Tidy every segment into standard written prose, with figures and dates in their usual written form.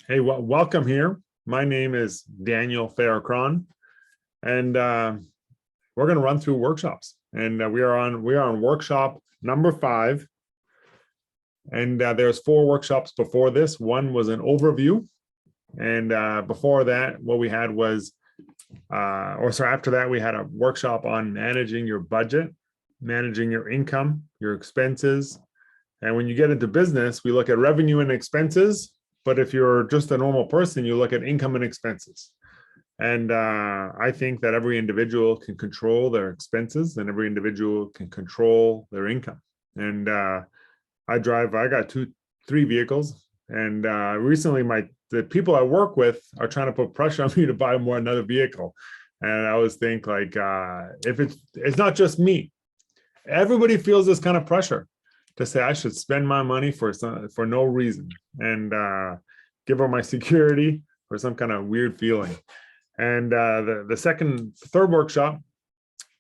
Hey, welcome here. My name is Daniel Fehr-Krahn, and we're going to run through workshops. And we are on workshop number 5. And there's 4 workshops before this. One was an overview, and before that, what we had was, after that, we had a workshop on managing your budget, managing your income, your expenses. And when you get into business, we look at revenue and expenses. But if you're just a normal person, you look at income and expenses. And I think that every individual can control their expenses and every individual can control their income. And I got 3 vehicles. And recently the people I work with are trying to put pressure on me to buy another vehicle. And I always think if it's not just me, everybody feels this kind of pressure to say I should spend my money for no reason and give her my security for some kind of weird feeling. And the third workshop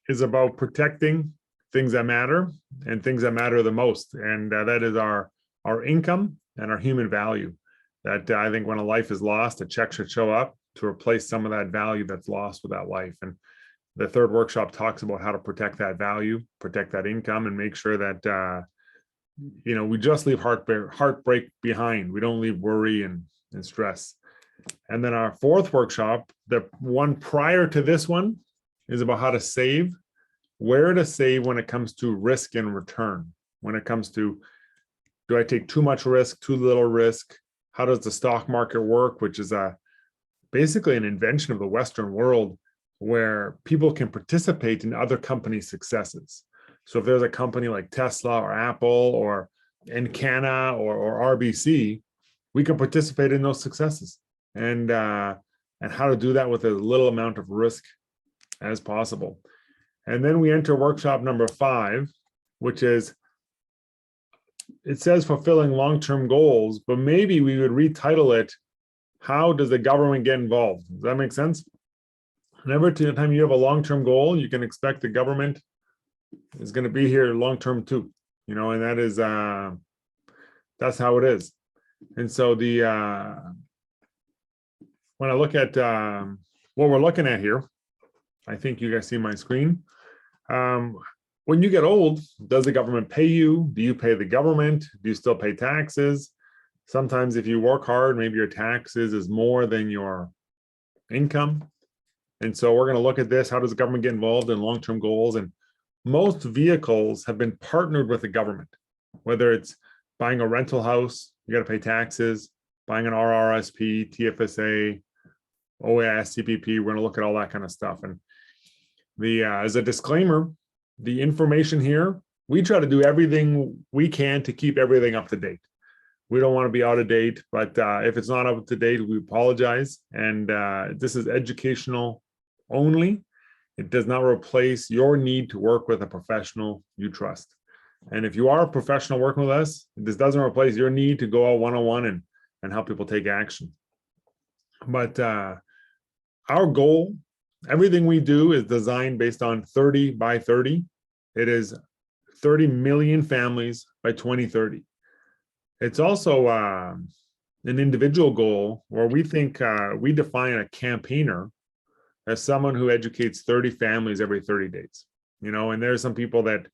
is about protecting things that matter and things that matter the most. And that is our income and our human value. That I think when a life is lost, a check should show up to replace some of that value that's lost with that life. And the third workshop talks about how to protect that value, protect that income, and make sure that we just leave heartbreak behind. We don't leave worry and stress. And then our 4th workshop, the one prior to this one, is about how to save, where to save when it comes to risk and return. When it comes to, do I take too much risk, too little risk? How does the stock market work, which is basically an invention of the Western world where people can participate in other companies' successes. So if there's a company like Tesla or Apple or Encana or RBC, we can participate in those successes and how to do that with as little amount of risk as possible. And then we enter workshop number 5, which is, it says fulfilling long-term goals, but maybe we would retitle it, how does the government get involved? Does that make sense? And every time you have a long-term goal, you can expect the government is going to be here long-term too, and that is, that's how it is. And so when I look at what we're looking at here, I think you guys see my screen. When you get old, does the government pay you? Do you pay the government? Do you still pay taxes? Sometimes if you work hard, maybe your taxes is more than your income. And so we're going to look at this. How does the government get involved in long-term goals? And most vehicles have been partnered with the government, whether it's buying a rental house, you got to pay taxes, buying an RRSP, TFSA, OAS, CPP. We're going to look at all that kind of stuff. And as a disclaimer, the information here, we try to do everything we can to keep everything up to date. We don't want to be out of date, but if it's not up to date, we apologize. And this is educational only. It does not replace your need to work with a professional you trust. And if you are a professional working with us, this doesn't replace your need to go out one-on-one and help people take action. But our goal, everything we do is designed based on 30 by 30. It is 30 million families by 2030. It's also an individual goal where we think we define a campaigner as someone who educates 30 families every 30 days. And there's some people that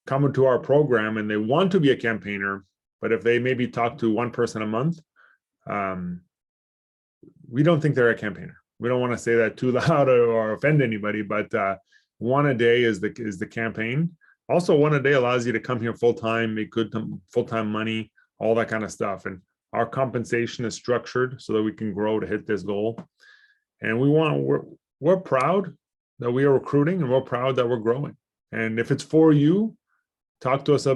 come into our program and they want to be a campaigner, but if they maybe talk to one person a month, we don't think they're a campaigner. We don't want to say that too loud or offend anybody, but one a day is the campaign. Also, one a day allows you to come here full-time, make good full-time money, all that kind of stuff. And our compensation is structured so that we can grow to hit this goal. And we're proud that we are recruiting, and we're proud that we're growing. And if it's for you, talk to us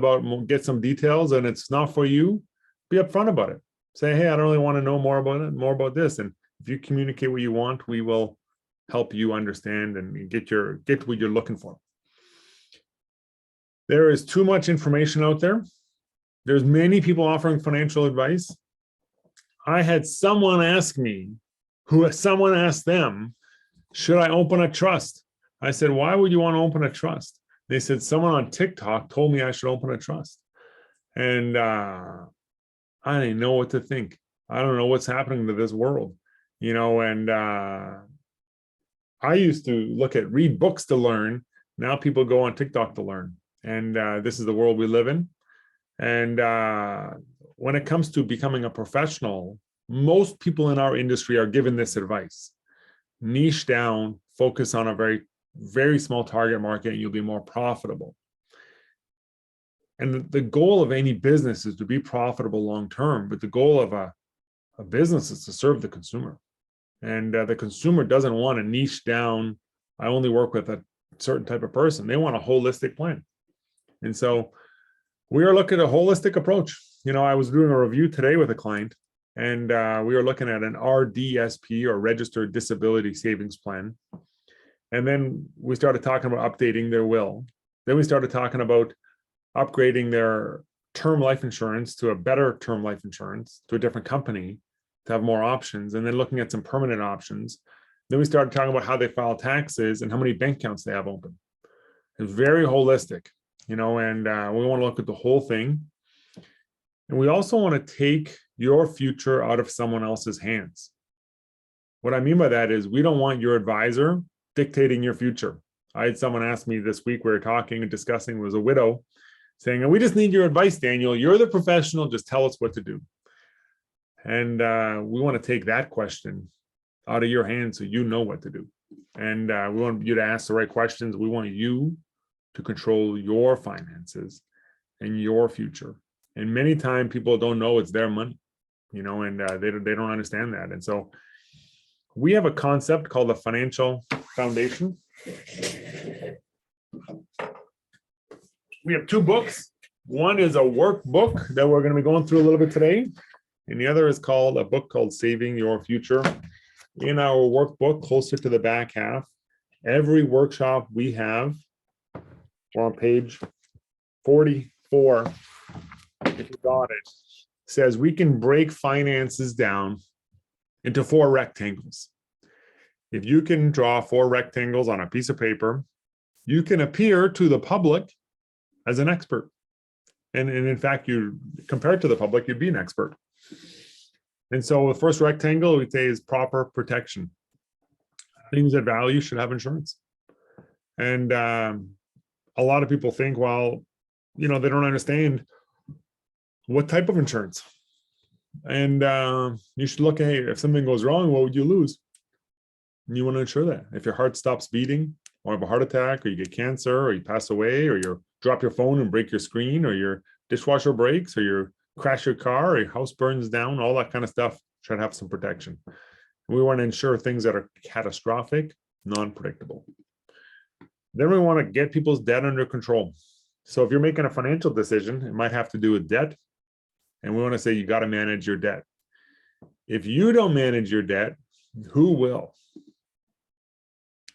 get some details. And it's not for you, be upfront about it. Say, hey, I don't really want to know more about this. And if you communicate what you want, we will help you understand and get what you're looking for. There is too much information out there. There's many people offering financial advice. I had someone ask me, someone asked them, should I open a trust? I said, why would you want to open a trust? They said, someone on TikTok told me I should open a trust. And I didn't know what to think. I don't know what's happening to this world, and I used to read books to learn. Now people go on TikTok to learn. And this is the world we live in. And when it comes to becoming a professional, most people in our industry are given this advice: niche down, focus on a very, very small target market, and you'll be more profitable. And the goal of any business is to be profitable long term, but the goal of a business is to serve the consumer. And the consumer doesn't want to niche down. I only work with a certain type of person. They want a holistic plan. And so we are looking at a holistic approach. I was doing a review today with a client, and we were looking at an RDSP, or Registered Disability Savings Plan. And then we started talking about updating their will. Then we started talking about upgrading their term life insurance to a better term life insurance, to a different company, to have more options, and then looking at some permanent options. Then we started talking about how they file taxes and how many bank accounts they have open. It's very holistic, and we want to look at the whole thing. And we also want to take your future out of someone else's hands. What I mean by that is we don't want your advisor dictating your future. I had someone ask me this week, we were talking and discussing, was a widow, saying, we just need your advice, Daniel. You're the professional, just tell us what to do. And we want to take that question out of your hands so you know what to do. And we want you to ask the right questions. We want you to control your finances and your future. And many times people don't know it's their money, and they don't understand that. And so we have a concept called the financial foundation. We have two books. One is a workbook that we're going to be going through a little bit today. And the other is called a book called Saving Your Future. In our workbook, closer to the back half, every workshop we have, we're on page 44, if you got it, says we can break finances down into 4 rectangles. If you can draw 4 rectangles on a piece of paper, you can appear to the public as an expert. And in fact, you compared to the public, you'd be an expert. And so the first rectangle we say is proper protection. Things that value should have insurance. And a lot of people think, well, they don't understand what type of insurance. And you should look at, hey, if something goes wrong, what would you lose? And you want to ensure that. If your heart stops beating, or have a heart attack, or you get cancer, or you pass away, or you drop your phone and break your screen, or your dishwasher breaks, or you crash your car, or your house burns down, all that kind of stuff should have some protection. We want to ensure things that are catastrophic, non-predictable. Then we want to get people's debt under control. So if you're making a financial decision, it might have to do with debt. And we want to say you got to manage your debt. If you don't manage your debt, who will?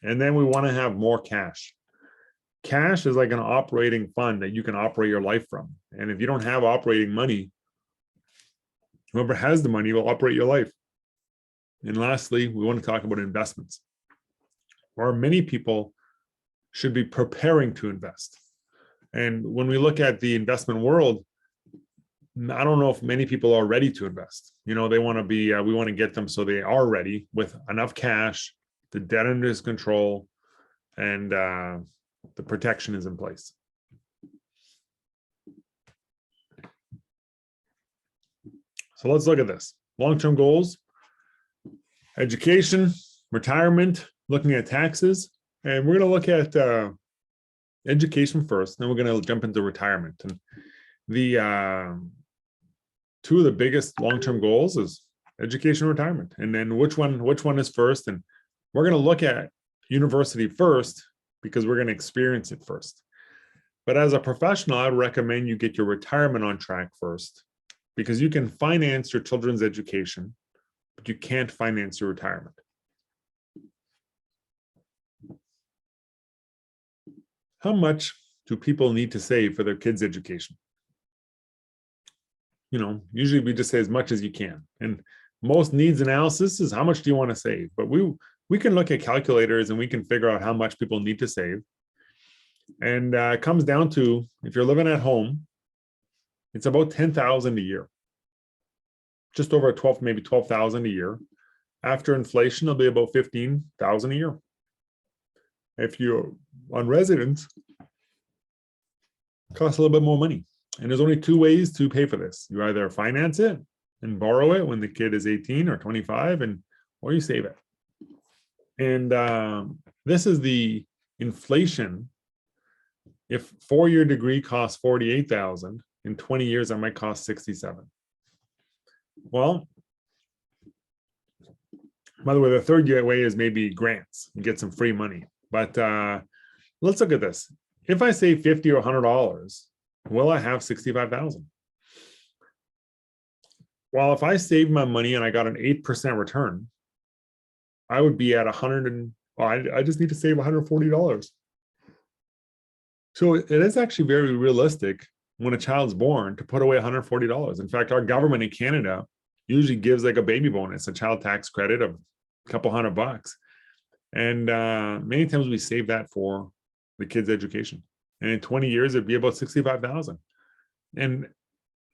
And then we want to have more cash. Cash is like an operating fund that you can operate your life from. And if you don't have operating money, whoever has the money will operate your life. And lastly, we want to talk about investments, where many people should be preparing to invest. And when we look at the investment world, I don't know if many people are ready to invest. They want to be, we want to get them so they are ready with enough cash, the debt under his control, and the protection is in place. So let's look at this. Long-term goals, education, retirement, looking at taxes, and we're going to look at education first, then we're going to jump into retirement. And the two of the biggest long-term goals is education and retirement. And then which one is first? And we're going to look at university first because we're going to experience it first. But as a professional, I would recommend you get your retirement on track first, because you can finance your children's education, but you can't finance your retirement. How much do people need to save for their kids' education? Usually we just say as much as you can. And most needs analysis is how much do you want to save? But we can look at calculators and we can figure out how much people need to save. And it comes down to, if you're living at home, it's about $10,000 a year. just over 12, maybe 12,000 a year. After inflation, it'll be about 15,000 a year. If you're on residence, it costs a little bit more money. And there's only two ways to pay for this. You either finance it and borrow it when the kid is 18 or 25, or you save it. And this is the inflation. If 4-year degree costs 48,000, in 20 years, that might cost 67. Well, by the way, the third way is maybe grants and get some free money. But let's look at this. If I save $50 or $100, will I have 65,000? Well, if I saved my money and I got an 8% return, I would be at 100 I just need to save $140. So it is actually very realistic when a child's born to put away $140. In fact, our government in Canada usually gives like a baby bonus, a child tax credit of a couple $100. And many times we save that for the kids' education. And in 20 years, it'd be about 65,000. And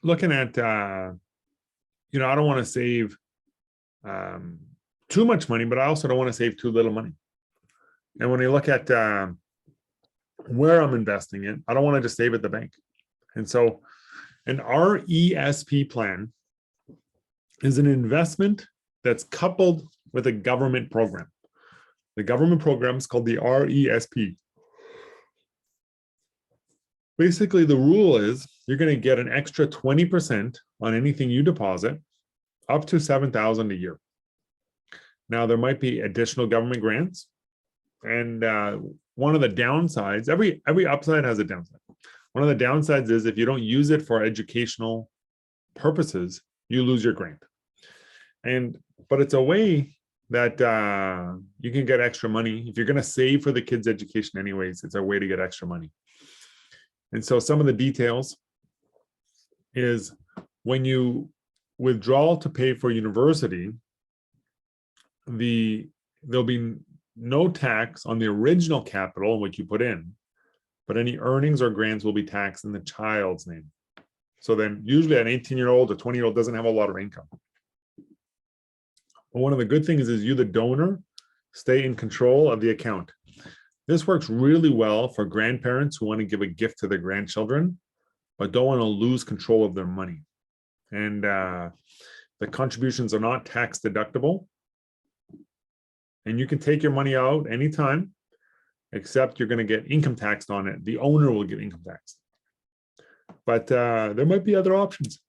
looking at, I don't want to save too much money, but I also don't want to save too little money. And when you look at where I'm investing it, I don't want to just save at the bank. And so an RESP plan is an investment that's coupled with a government program. The government program is called the RESP. Basically, the rule is you're going to get an extra 20% on anything you deposit, up to $7,000 a year. Now, there might be additional government grants, and one of the downsides, every upside has a downside. One of the downsides is if you don't use it for educational purposes, you lose your grant. But it's a way that you can get extra money. If you're going to save for the kids' education anyways, it's a way to get extra money. And so some of the details is when you withdraw to pay for university, there'll be no tax on the original capital, what you put in, but any earnings or grants will be taxed in the child's name. So then usually an 18-year-old or 20-year-old doesn't have a lot of income. But one of the good things is you, the donor, stay in control of the account. This works really well for grandparents who want to give a gift to their grandchildren, but don't want to lose control of their money. And the contributions are not tax deductible. And you can take your money out anytime, except you're going to get income taxed on it. The owner will get income taxed. But there might be other options.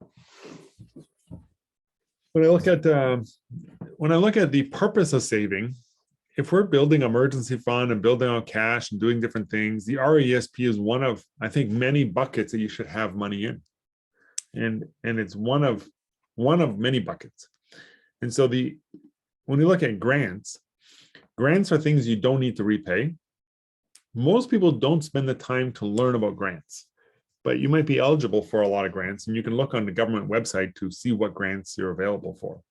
When I look at the purpose of saving, if we're building emergency fund and building on cash and doing different things, the RESP is one of, I think, many buckets that you should have money in. And it's one of many buckets. And so when you look at grants are things you don't need to repay. Most people don't spend the time to learn about grants, but you might be eligible for a lot of grants, and you can look on the government website to see what grants you're available for.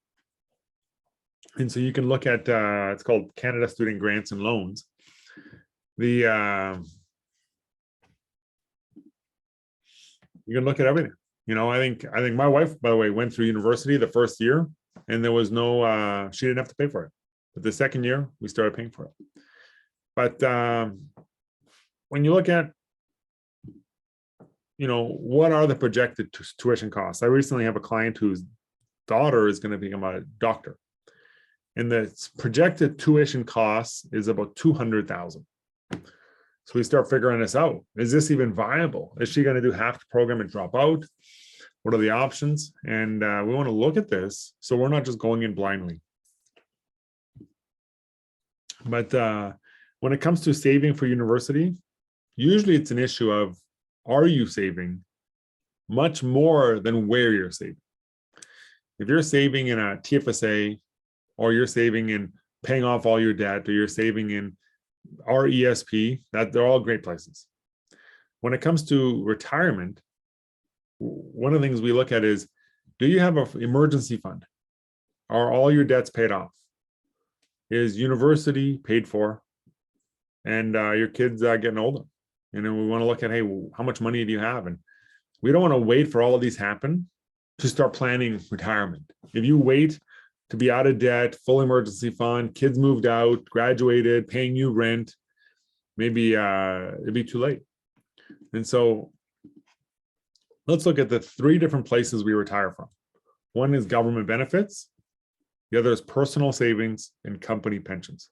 And so you can look at, it's called Canada Student Grants and Loans. You can look at everything. I think my wife, by the way, went through university the first year, and there was no, she didn't have to pay for it. But the second year, we started paying for it. But when you look at, what are the projected tuition costs? I recently have a client whose daughter is going to become a doctor. And the projected tuition costs is about $200,000. So we start figuring this out. Is this even viable? Is she going to do half the program and drop out? What are the options? And we want to look at this so we're not just going in blindly. But when it comes to saving for university, usually it's an issue of, are you saving much more than where you're saving? If you're saving in a TFSA, or you're saving in paying off all your debt, or you're saving in RESP, that they're all great places. When it comes to retirement, one of the things we look at is, do you have an emergency fund? Are all your debts paid off? Is university paid for? And your kids getting older? And then we want to look at, hey, how much money do you have? And we don't want to wait for all of these happen. to start planning retirement. If you wait to be out of debt, full emergency fund, kids moved out, graduated, paying you rent, maybe it'd be too late. And so let's look at the three different places we retire from. One is government benefits. The other is personal savings and company pensions.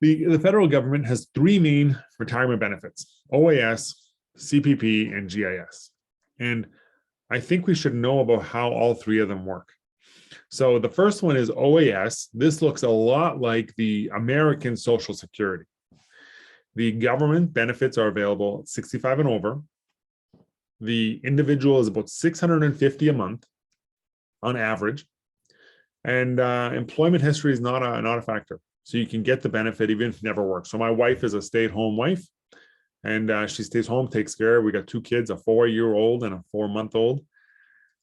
The federal government has three main retirement benefits: OAS, CPP, and GIS. And I think we should know about how all three of them work. So the first one is OAS. This looks a lot like the American Social Security. The government benefits are available at 65 and over. The individual is about $650 a month on average. And employment history is not a factor. So you can get the benefit even if you never work. So my wife is a stay-at-home wife, and she stays home, takes care. We got two kids, a 4-year-old and a 4-month-old.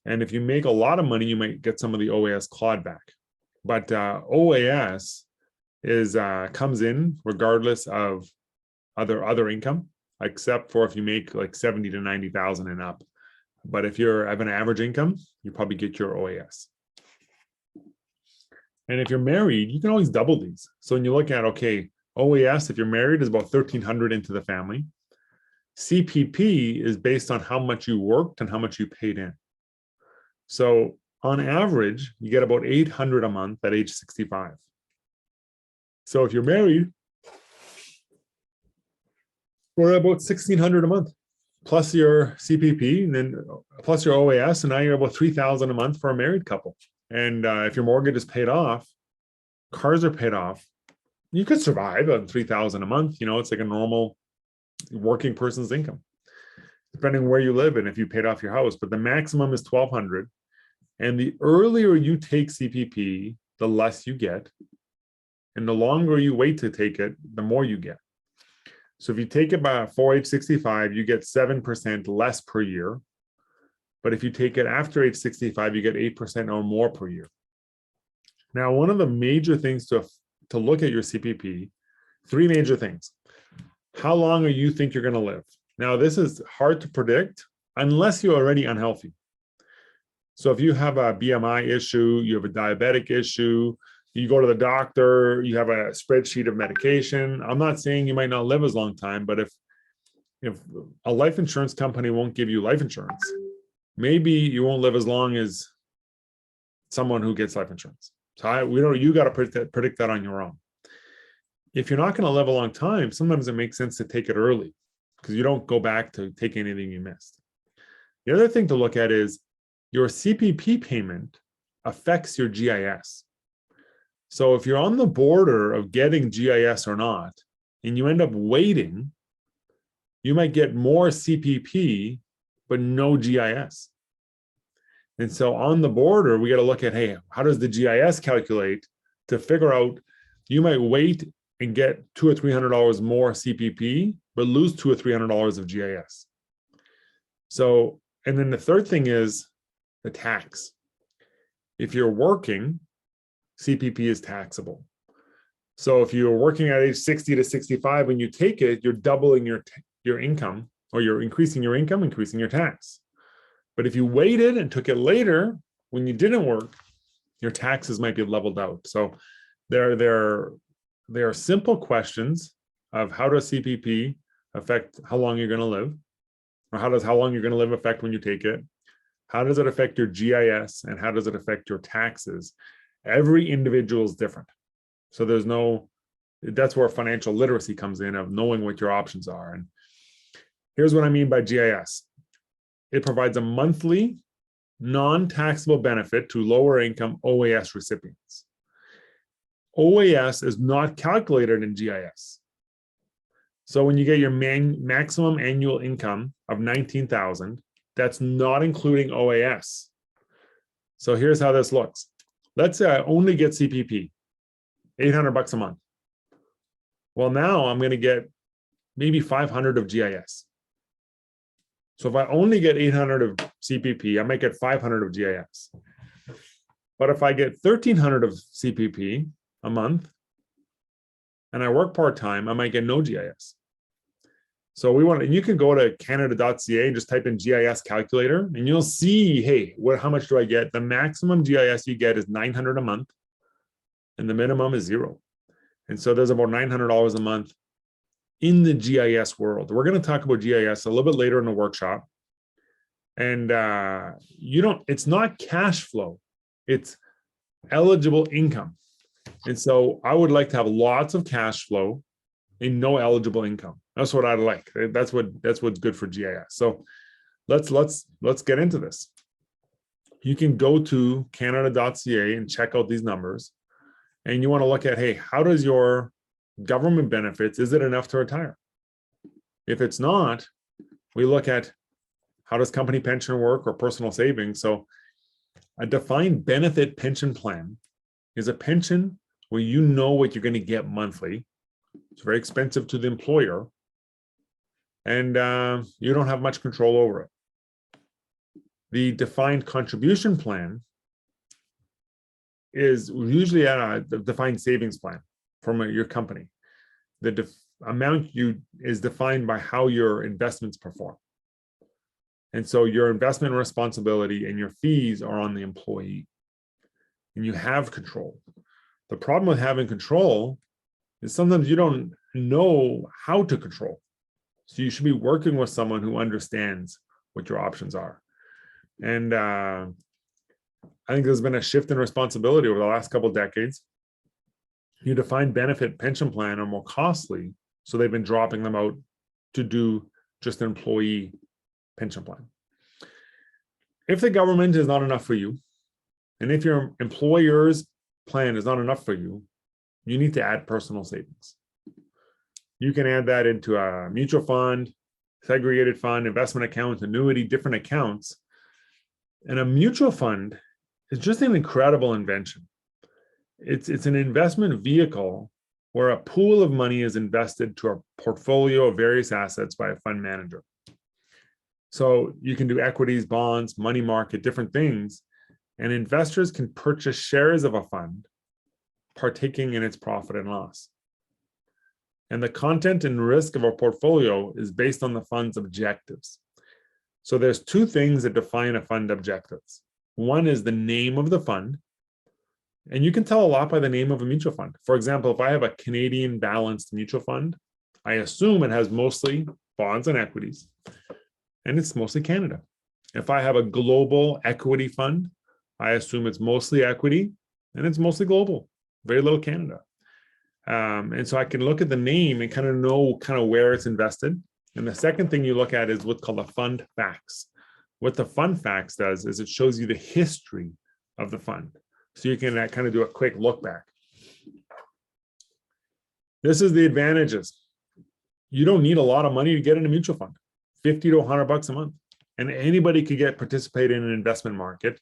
And if you make a lot of money, you might get some of the OAS clawed back. But OAS comes in regardless of other income, except for if you make like 70 to 90,000 and up. But if you have an average income, you probably get your OAS. And if you're married, you can always double these. So when you look at, okay, OAS, if you're married, is about $1,300 into the family. CPP is based on how much you worked and how much you paid in. So on average, you get about $800 a month at age 65. So if you're married, we're about $1,600 a month, plus your CPP, and then plus your OAS, and now you're about $3,000 a month for a married couple. And if your mortgage is paid off, cars are paid off, you could survive on $3,000 a month. You know, it's like a normal working person's income, depending where you live and if you paid off your house. But the maximum is $1,200. And the earlier you take CPP, the less you get. And the longer you wait to take it, the more you get. So if you take it before age 65, you get 7% less per year. But if you take it after age 65, you get 8% or more per year. Now, one of the major things to look at your CPP, three major things. How long do you think you're going to live? Now, this is hard to predict unless you're already unhealthy. So if you have a BMI issue, you have a diabetic issue, you go to the doctor, you have a spreadsheet of medication. I'm not saying you might not live as long time, but if a life insurance company won't give you life insurance, maybe you won't live as long as someone who gets life insurance. So you got to predict that on your own. If you're not going to live a long time, sometimes it makes sense to take it early because you don't go back to take anything you missed. The other thing to look at is your CPP payment affects your GIS. So if you're on the border of getting GIS or not, and you end up waiting, you might get more CPP, but no GIS. And so on the border, we got to look at, hey, how does the GIS calculate to figure out, you might wait and get $200 or $300 more CPP, but lose $200 or $300 of GIS. So, and then the third thing is the tax. If you're working, CPP is taxable. So if you're working at age 60 to 65, when you take it, you're doubling your income, or you're increasing your income, increasing your tax. But if you waited and took it later, when you didn't work, your taxes might be leveled out. So there are simple questions of how does CPP affect how long you're going to live, or how long you're going to live affect when you take it? How does it affect your GIS, and how does it affect your taxes? Every individual is different. So that's where financial literacy comes in, of knowing what your options are. And here's what I mean by GIS. It provides a monthly non-taxable benefit to lower income OAS recipients. OAS is not calculated in GIS. So when you get your maximum annual income of $19,000, that's not including OAS. So here's how this looks. Let's say I only get CPP, $800 a month. Well, now I'm going to get maybe 500 of GIS. So if I only get 800 of CPP, I might get 500 of GIS. But if I get 1,300 of CPP a month and I work part-time, I might get no GIS. So you can go to canada.ca and just type in GIS calculator and you'll see, hey, how much do I get? The maximum GIS you get is $900 a month and the minimum is $0. And so there's about $900 a month in the GIS world. We're going to talk about GIS a little bit later in the workshop. And it's not cash flow, it's eligible income. And so I would like to have lots of cash flow and no eligible income. That's what I like. That's what's good for GIS. So let's get into this. You can go to canada.ca and check out these numbers. And you want to look at, hey, how does your government benefits, is it enough to retire? If it's not, we look at how does company pension work or personal savings. So a defined benefit pension plan is a pension where you know what you're going to get monthly. It's very expensive to the employer, and you don't have much control over it. The defined contribution plan is usually a defined savings plan from your company. The amount is defined by how your investments perform. And so your investment responsibility and your fees are on the employee, and you have control. The problem with having control is sometimes you don't know how to control. So you should be working with someone who understands what your options are. And I think there's been a shift in responsibility over the last couple of decades. Your defined benefit pension plan are more costly, so they've been dropping them out to do just an employee pension plan. If the government is not enough for you, and if your employer's plan is not enough for you, you need to add personal savings. You can add that into a mutual fund, segregated fund, investment account, annuity, different accounts. And a mutual fund is just an incredible invention. It's an investment vehicle where a pool of money is invested to a portfolio of various assets by a fund manager. So you can do equities, bonds, money market, different things, and investors can purchase shares of a fund, partaking in its profit and loss. And the content and risk of a portfolio is based on the fund's objectives. So there's two things that define a fund objectives. One is the name of the fund, and you can tell a lot by the name of a mutual fund. For example, if I have a Canadian balanced mutual fund, I assume it has mostly bonds and equities, and it's mostly Canada. If I have a global equity fund, I assume it's mostly equity and it's mostly global, very little Canada. And so I can look at the name and kind of know where it's invested. And the second thing you look at is what's called a fund facts. What the fund facts does is it shows you the history of the fund. So you can kind of do a quick look back. This is the advantages. You don't need a lot of money to get in a mutual fund, 50 to 100 bucks a month. And anybody could participate in an investment market.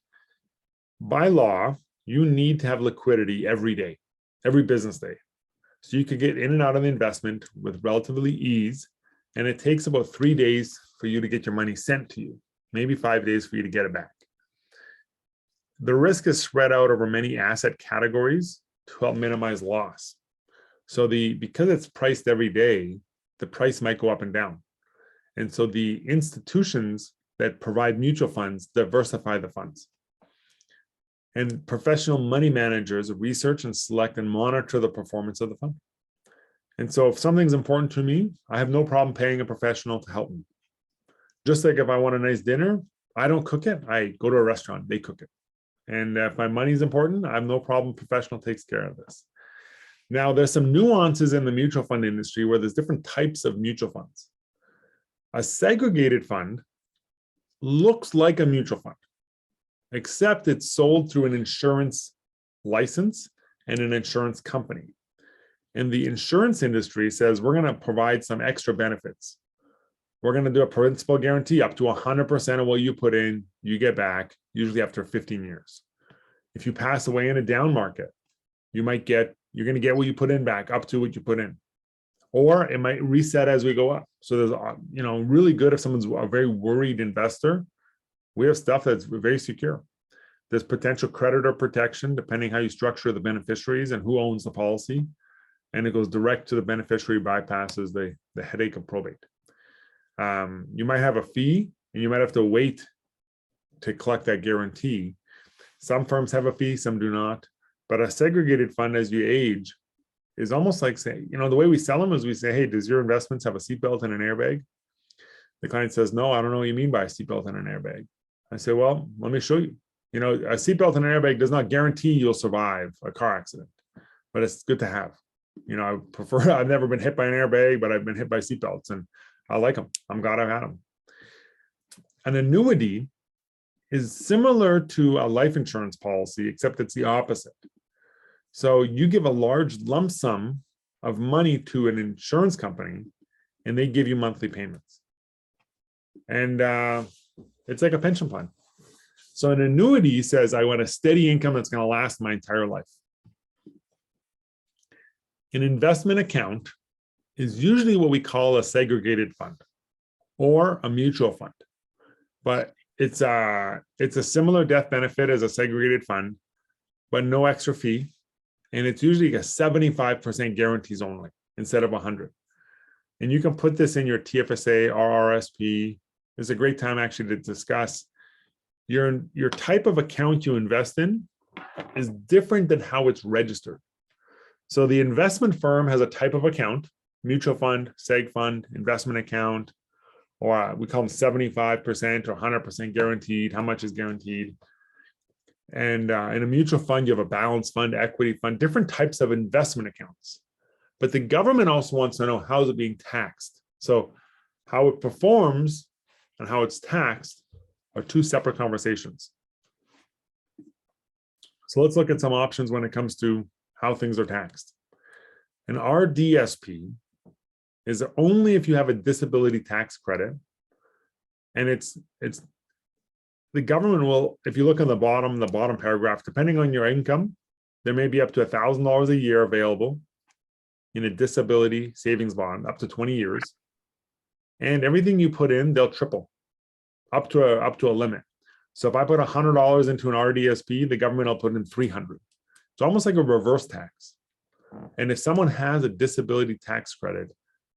By law, you need to have liquidity every day, every business day. So you could get in and out of the investment with relatively ease. And it takes about 3 days for you to get your money sent to you, maybe 5 days for you to get it back. The risk is spread out over many asset categories to help minimize loss. So because it's priced every day, the price might go up and down. And so the institutions that provide mutual funds diversify the funds. And professional money managers research and select and monitor the performance of the fund. And so if something's important to me, I have no problem paying a professional to help me. Just like if I want a nice dinner, I don't cook it. I go to a restaurant, they cook it. And if my money is important, I have no problem. Professional takes care of this. Now, there's some nuances in the mutual fund industry where there's different types of mutual funds. A segregated fund looks like a mutual fund, except it's sold through an insurance license and an insurance company. And the insurance industry says, we're going to provide some extra benefits. We're going to do a principal guarantee up to 100% of what you put in, you get back, usually after 15 years. If you pass away in a down market, you're going to get what you put in back up to what you put in. Or it might reset as we go up. So there's, really good if someone's a very worried investor. We have stuff that's very secure. There's potential creditor protection, depending how you structure the beneficiaries and who owns the policy. And it goes direct to the beneficiary, bypasses the headache of probate. you might have a fee and you might have to wait to collect that guarantee. Some firms have a fee, some do not. But a segregated fund as you age is almost like saying, the way we sell them is we say, hey, does your investments have a seatbelt and an airbag? The client says, no, I don't know what you mean by a seatbelt and an airbag. I say, well, let me show you. A seatbelt and an airbag does not guarantee you'll survive a car accident, but it's good to have. I've never been hit by an airbag, but I've been hit by seatbelts and I like them. I'm glad I've had them. An annuity is similar to a life insurance policy, except it's the opposite. So you give a large lump sum of money to an insurance company and they give you monthly payments. And it's like a pension fund. So an annuity says, I want a steady income that's going to last my entire life. An investment account is usually what we call a segregated fund or a mutual fund. But it's a similar death benefit as a segregated fund, but no extra fee. And it's usually a 75% guarantees only instead of 100. And you can put this in your TFSA, RRSP. It's a great time actually to discuss. Your type of account you invest in is different than how it's registered. So the investment firm has a type of account, mutual fund, seg fund, investment account, or we call them 75% or 100% guaranteed. How much is guaranteed? And in a mutual fund, you have a balanced fund, equity fund, different types of investment accounts. But the government also wants to know how is it being taxed. So how it performs and how it's taxed are two separate conversations. So let's look at some options when it comes to how things are taxed. An RDSP is only if you have a disability tax credit. And it's the government will, if you look on the bottom paragraph, depending on your income, there may be up to $1,000 a year available in a disability savings bond up to 20 years. And everything you put in, they'll triple up to a limit. So if I put $100 into an RDSP, the government will put in 300. It's almost like a reverse tax. And if someone has a disability tax credit,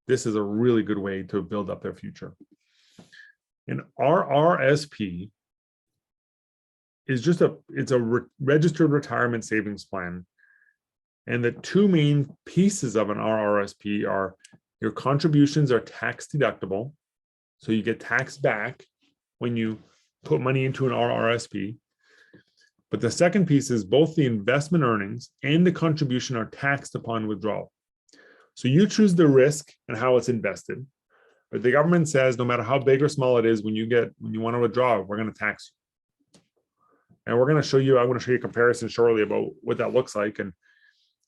this is a really good way to build up their future. An RRSP is it's a registered retirement savings plan. And the two main pieces of an RRSP are your contributions are tax deductible. So you get taxed back when you put money into an RRSP. But the second piece is both the investment earnings and the contribution are taxed upon withdrawal. So you choose the risk and how it's invested. But the government says no matter how big or small it is, when you want to withdraw, we're going to tax you. And I'm going to show you a comparison shortly about what that looks like. And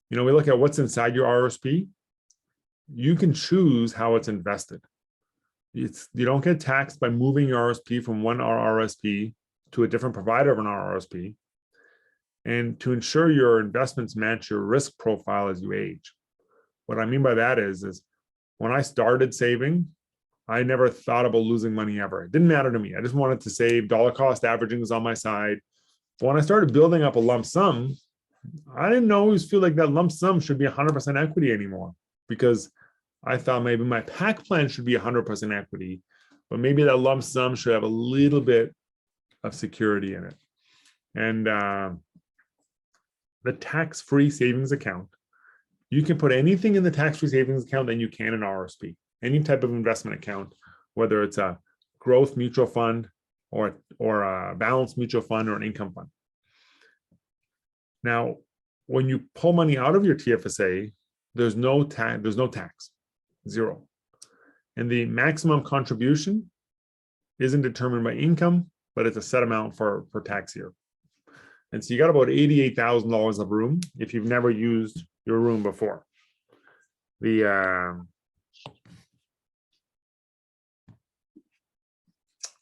we look at what's inside your RRSP. You can choose how it's invested. You don't get taxed by moving your RRSP from one RRSP to a different provider of an RRSP. And to ensure your investments match your risk profile as you age. What I mean by that is when I started saving, I never thought about losing money ever. It didn't matter to me. I just wanted to save. Dollar cost averaging was on my side. But when I started building up a lump sum, I didn't always feel like that lump sum should be 100% equity anymore, because I thought maybe my PAC plan should be 100% equity, but maybe that lump sum should have a little bit of security in it. And the tax-free savings account, you can put anything in the tax-free savings account than you can in RRSP. Any type of investment account, whether it's a growth mutual fund or a balanced mutual fund or an income fund. Now, when you pull money out of your TFSA, there's no tax, zero. And the maximum contribution isn't determined by income, but it's a set amount for tax year. And so you got about $88,000 of room if you've never used your room before. The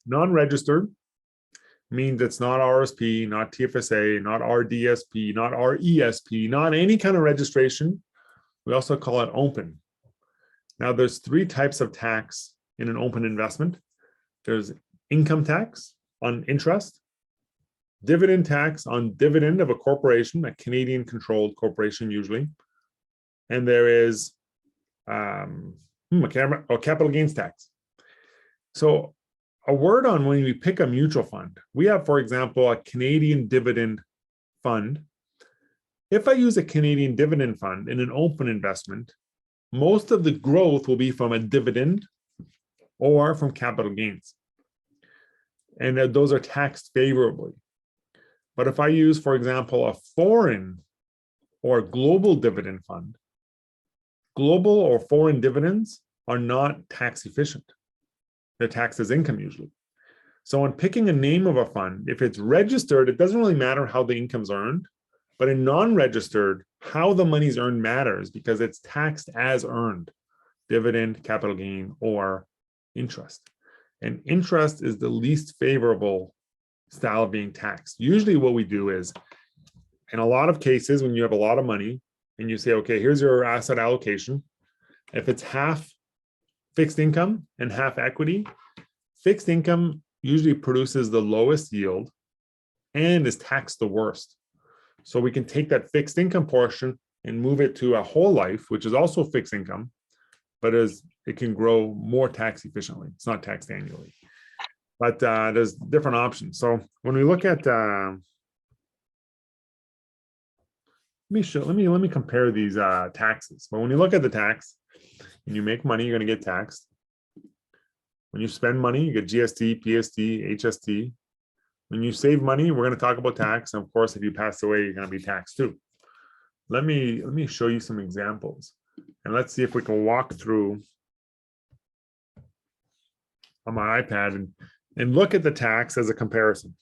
non-registered means it's not RSP, not TFSA, not RDSP, not RESP, not any kind of registration. We also call it open. Now there's three types of tax in an open investment. There's income tax on interest, dividend tax on dividend of a corporation, a Canadian controlled corporation usually. And there is capital gains tax. So a word on when we pick a mutual fund, we have, for example, a Canadian dividend fund. If I use a Canadian dividend fund in an open investment, most of the growth will be from a dividend or from capital gains. And those are taxed favorably. But if I use, for example, a foreign or global dividend fund, global or foreign dividends are not tax efficient. They're taxed as income usually. So when picking a name of a fund, if it's registered, it doesn't really matter how the income's earned. But in non-registered, how the money's earned matters because it's taxed as earned, dividend, capital gain, or interest. And interest is the least favorable style of being taxed. Usually what we do is, in a lot of cases, when you have a lot of money and you say, okay, here's your asset allocation. If it's half fixed income and half equity, fixed income usually produces the lowest yield and is taxed the worst. So we can take that fixed income portion and move it to a whole life, which is also fixed income, but it can grow more tax efficiently. It's not taxed annually, but there's different options. So when we look at, let me compare these taxes. But when you look at the tax, when you make money, you're going to get taxed. When you spend money, you get GST, PST, HST. When you save money, we're going to talk about tax. And of course, if you pass away, you're going to be taxed too. Let me show you some examples. And let's see if we can walk through on my iPad and look at the tax as a comparison.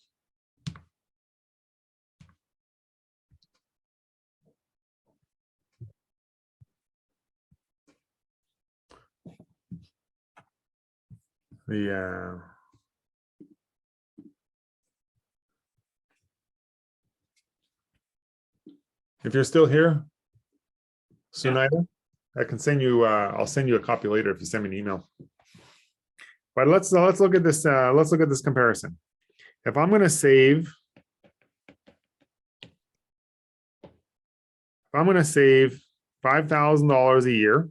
If you're still here, Sunaida, I can send you. I'll send you a copy later if you send me an email. But let's look at this. Let's look at this comparison. If I'm going to save, $5,000 a year,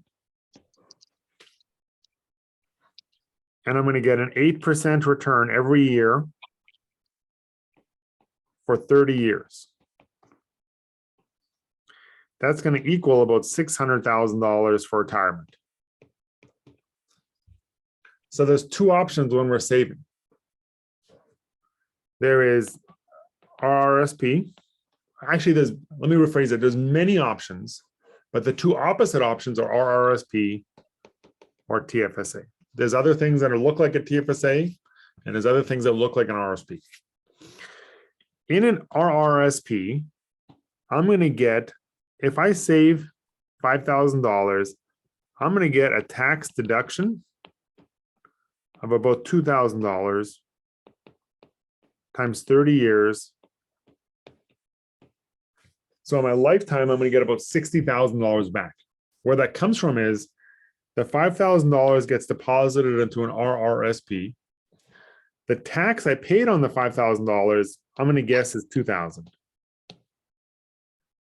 and I'm going to get an 8% return every year for 30 years. That's going to equal about $600,000 for retirement. So there's two options when we're saving. There is RRSP. Actually, let me rephrase it. There's many options, but the two opposite options are RRSP or TFSA. There's other things that look like a TFSA, and there's other things that look like an RRSP. In an RRSP, I'm going to get, if I save $5,000, I'm going to get a tax deduction of about $2,000 times 30 years. So in my lifetime, I'm going to get about $60,000 back. Where that comes from is the $5,000 gets deposited into an RRSP. The tax I paid on the $5,000, I'm going to guess is $2,000.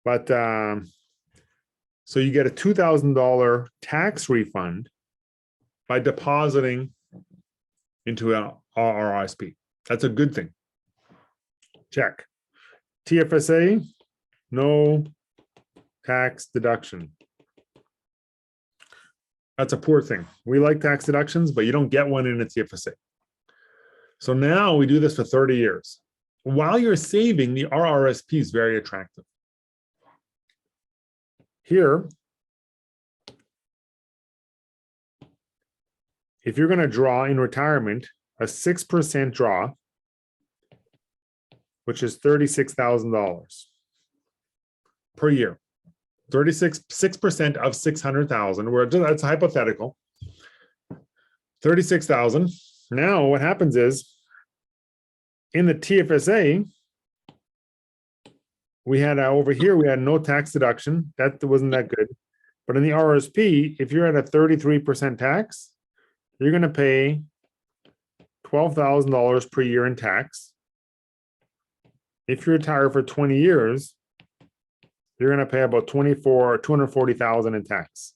But so you get a $2,000 tax refund by depositing into an RRSP. That's a good thing. Check. TFSA, no tax deduction. That's a poor thing. We like tax deductions, but you don't get one in a TFSA. So now we do this for 30 years. While you're saving, the RRSP is very attractive. Here, if you're going to draw in retirement a 6% draw, which is $36,000 per year, 6% of 600,000. Where that's hypothetical. 36,000. Now what happens is in the TFSA, we had over here, we had no tax deduction. That wasn't that good. But in the RSP, if you're at a 33% tax, you're going to pay $12,000 per year in tax. If you retire for 20 years, you're going to pay about $240,000 in tax.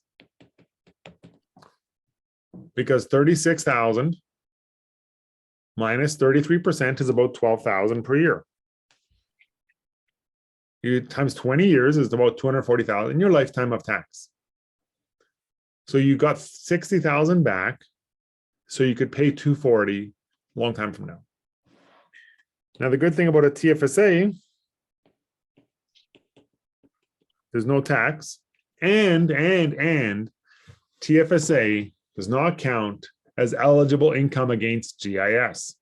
Because 36,000 minus 33% is about 12,000 per year. You times 20 years is about 240,000 in your lifetime of tax. So you got 60,000 back, so you could pay 240 a long time from now. Now, the good thing about a TFSA, there's no tax, and TFSA does not count as eligible income against GIS.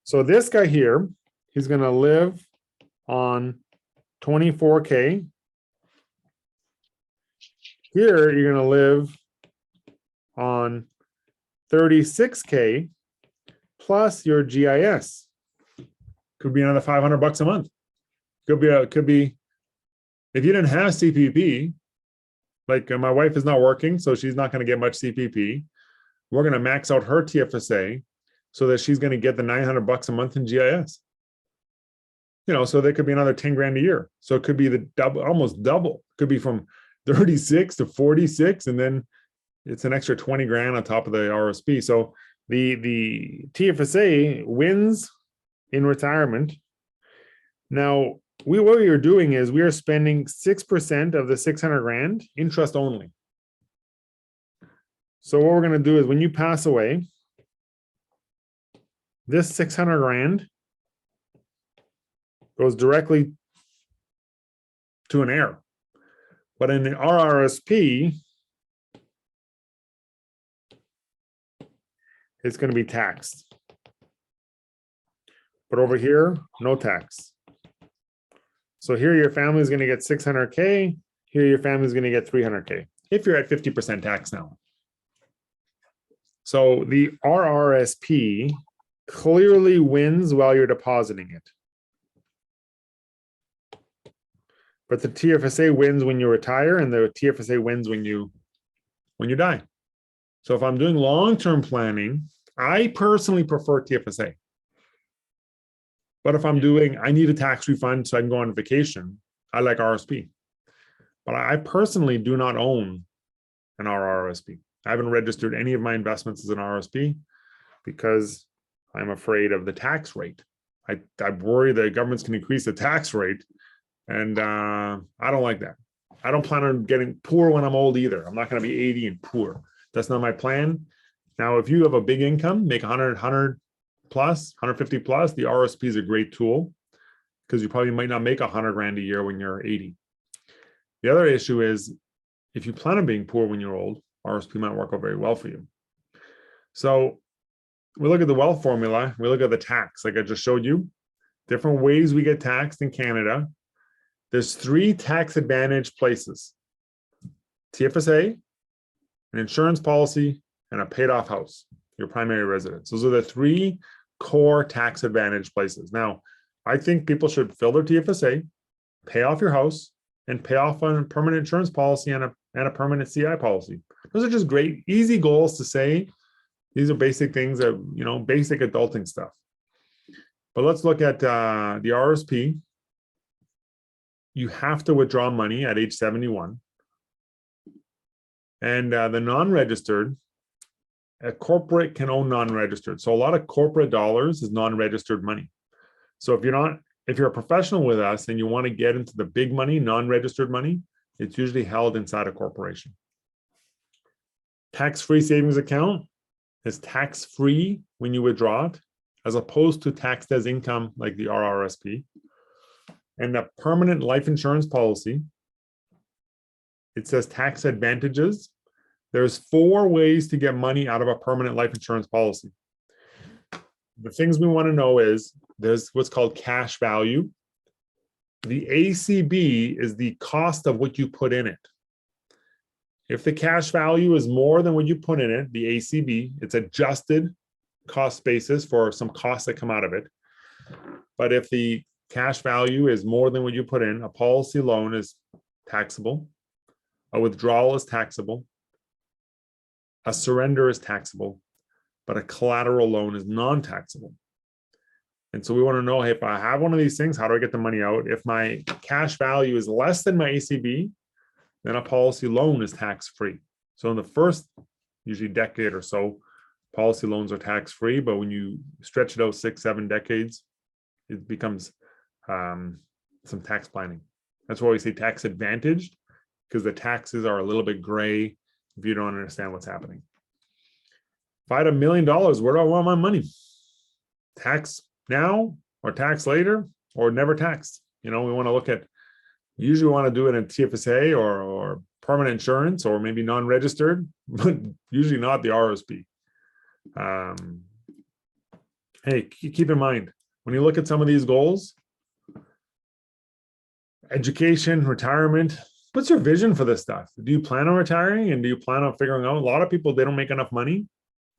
So this guy here, he's going to live on 24K. Here, you're going to live on 36K plus your GIS. Could be another $500 a month. Could be if you didn't have CPP, like my wife is not working, so she's not going to get much CPP. We're going to max out her TFSA so that she's going to get the $900 a month in GIS. You know, so there could be another 10 grand a year. So it could be the double, almost double. Could be from 36 to 46, and then it's an extra 20 grand on top of the RSP. So the TFSA wins in retirement. Now, what we are doing is we are spending 6% of the 600 grand interest only. So what we're going to do is when you pass away, this 600 grand goes directly to an heir. But in the RRSP, it's going to be taxed. But over here, no tax. So here your family is going to get 600K. Here your family is going to get 300K if you're at 50% tax now. So the RRSP clearly wins while you're depositing it. But the TFSA wins when you retire, and the TFSA wins when you die. So if I'm doing long-term planning, I personally prefer TFSA. But if I'm doing, I need a tax refund so I can go on vacation, I like RSP. But I personally do not own an RRSP. I haven't registered any of my investments as an RSP because I'm afraid of the tax rate. I worry the government's can increase the tax rate, and I don't like that. I don't plan on getting poor when I'm old either. I'm not going to be 80 and poor. That's not my plan. Now, if you have a big income, make 100 plus, 150 plus, the RSP is a great tool because you probably might not make 100 grand a year when you're 80. The other issue is if you plan on being poor when you're old, RSP might work out very well for you. So we look at the wealth formula, we look at the tax, like I just showed you, different ways we get taxed in Canada. There's 3 tax advantage places: TFSA, an insurance policy, and a paid off house, your primary residence. Those are the 3 core tax advantage places. Now, I think people should fill their TFSA, pay off your house, and pay off on a permanent insurance policy and a permanent CI policy. Those are just great, easy goals to say. These are basic things that, you know, basic adulting stuff. But let's look at the RSP. You have to withdraw money at age 71. And the non-registered, a corporate can own non-registered. So a lot of corporate dollars is non-registered money. So if you're a professional with us and you want to get into the big money, non-registered money, it's usually held inside a corporation. Tax-free savings account is tax-free when you withdraw it, as opposed to taxed as income like the RRSP. And the permanent life insurance policy, it says tax advantages. There's 4 ways to get money out of a permanent life insurance policy. The things we want to know is there's what's called cash value. The ACB is the cost of what you put in it. If the cash value is more than what you put in it, the ACB, it's adjusted cost basis for some costs that come out of it. But if the cash value is more than what you put in, a policy loan is taxable, a withdrawal is taxable, a surrender is taxable, but a collateral loan is non-taxable. And so we want to know, hey, if I have one of these things, how do I get the money out? If my cash value is less than my ACB, then a policy loan is tax-free. So in the first, usually decade or so, policy loans are tax-free, but when you stretch it out 6-7 decades, it becomes some tax planning. That's why we say tax advantaged, because the taxes are a little bit gray if you don't understand what's happening. If I had $1 million, where do I want my money? Tax now or tax later or never taxed? We want to look at, usually we want to do it in TFSA or permanent insurance or maybe non-registered, but usually not the RSP. Hey, keep in mind, when you look at some of these goals, education, retirement, what's your vision for this stuff? Do you plan on retiring, and do you plan on figuring out? A lot of people, they don't make enough money.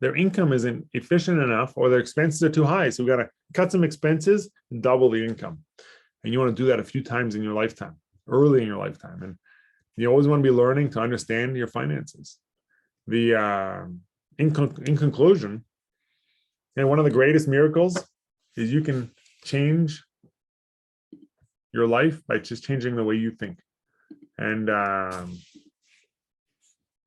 Their income isn't efficient enough, or their expenses are too high. So we got to cut some expenses and double the income. And you want to do that a few times in your lifetime, early in your lifetime. And you always want to be learning to understand your finances. In conclusion, and one of the greatest miracles is you can change your life by just changing the way you think. And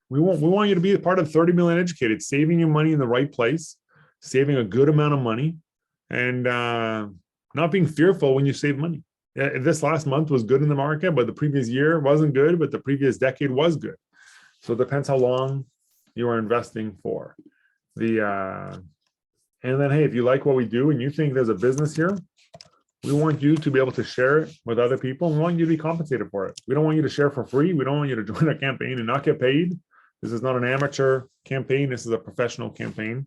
we want you to be a part of 30 million educated, saving your money in the right place, saving a good amount of money, and not being fearful when you save money. This last month was good in the market, but the previous year wasn't good, but the previous decade was good. So it depends how long you are investing for. And then, hey, if you like what we do and you think there's a business here, we want you to be able to share it with other people. We want you to be compensated for it. We don't want you to share for free. We don't want you to join our campaign and not get paid. This is not an amateur campaign. This is a professional campaign.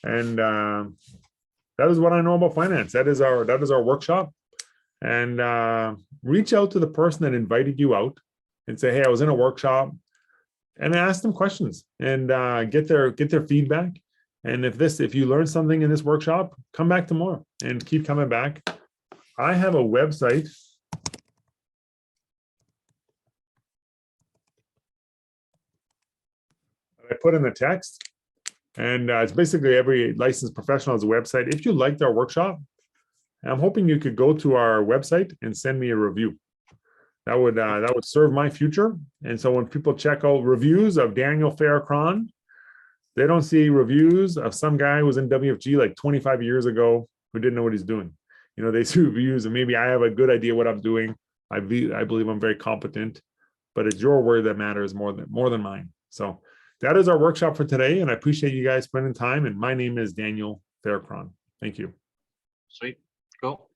And that is what I know about finance. That is our workshop. And reach out to the person that invited you out and say, hey, I was in a workshop, and ask them questions and get their feedback. And if you learn something in this workshop, come back tomorrow and keep coming back. I have a website. I put in the text, and it's basically every licensed professional has a website. If you liked our workshop, I'm hoping you could go to our website and send me a review. That would serve my future. And so when people check out reviews of Daniel Fehr-Krahn, they don't see reviews of some guy who was in WFG like 25 years ago who didn't know what he's doing. They see reviews, and maybe I have a good idea what I'm doing. I believe I'm very competent, but it's your word that matters more than mine. So that is our workshop for today, and I appreciate you guys spending time. And my name is Daniel Fehr-Krahn. Thank you. Sweet. Cool.